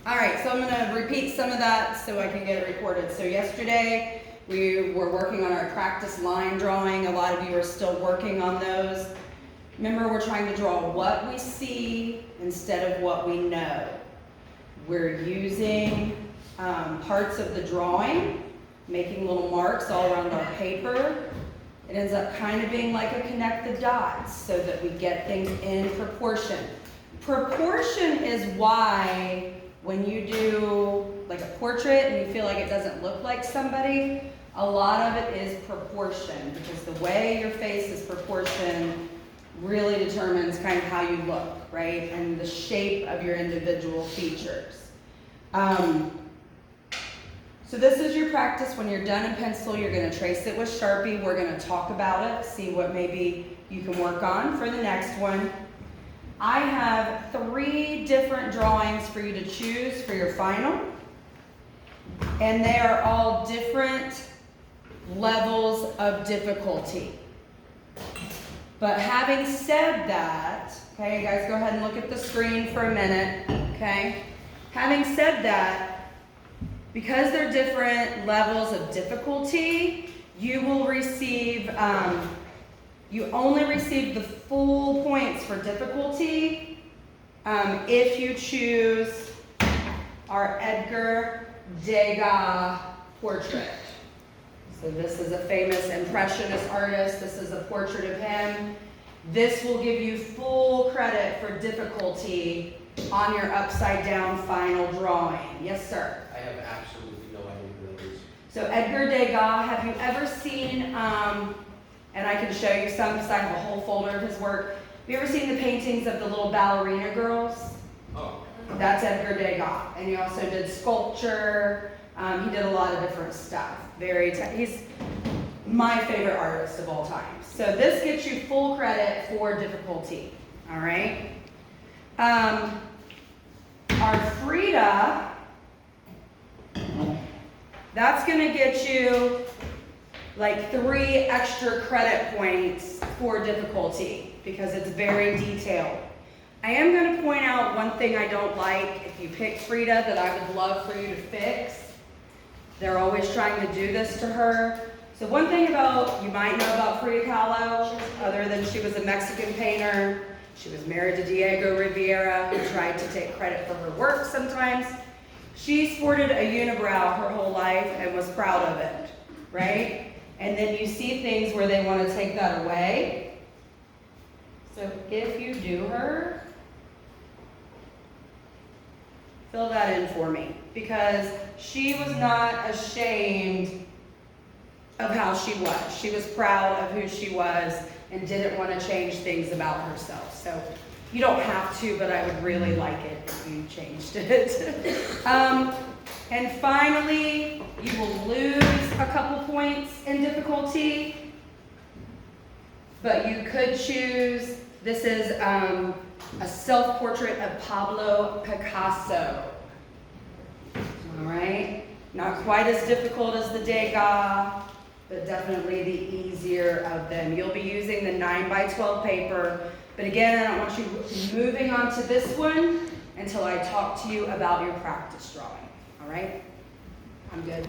All right, so I'm gonna repeat some of that so I can get it recorded. So yesterday, we were working on our practice line drawing. A lot of you are still working on those. Remember, we're trying to draw what we see instead of what we know. We're using parts of the drawing, making little marks all around our paper. It ends up kind of being like a connect the dots so that we get things in proportion. Proportion is why when you do like a portrait and you feel like it doesn't look like somebody, a lot of it is proportion, because the way your face is proportioned really determines kind of how you look, right? And the shape of your individual features. So this is your practice. When you're done in pencil, you're going to trace it with Sharpie. We're going to talk about it, see what maybe you can work on for the next one. I have 3 different drawings for you to choose for your final. And they are all different levels of difficulty. But having said that, okay, you guys go ahead and look at the screen for a minute, okay? Having said that, because they're different levels of difficulty, you will receive, you only receive the full points for difficulty if you choose our Edgar Degas portrait. So this is a famous impressionist artist. This is a portrait of him. This will give you full credit for difficulty on your upside down final drawing. Yes, sir? I have absolutely no idea who that is. So Edgar Degas, have you ever seen, and I can show you some because I have a whole folder of his work. Have you ever seen the paintings of the little ballerina girls? Oh. That's Edgar Degas. And he also did sculpture. He did a lot of different stuff. He's my favorite artist of all time. So this gets you full credit for difficulty. All right. Our Frida, that's going to get you like 3 extra credit points for difficulty because it's very detailed. I am going to point out one thing I don't like if you pick Frida that I would love for you to fix. They're always trying to do this to her. So one thing you might know about Frida Kahlo, other than she was a Mexican painter, she was married to Diego Rivera, who tried to take credit for her work sometimes. She sported a unibrow her whole life and was proud of it, right? And then you see things where they want to take that away. So if you do her, fill that in for me, because she was not ashamed of how she was. She was proud of who she was and didn't want to change things about herself. So you don't have to, but I would really like it if you changed it. And finally, you will lose a couple points in difficulty, but you could choose, this is a self-portrait of Pablo Picasso. All right, not quite as difficult as the Degas, but definitely the easier of them. You'll be using the 9x12 paper, but again, I don't want you moving on to this one until I talk to you about your practice drawing. All right, I'm good.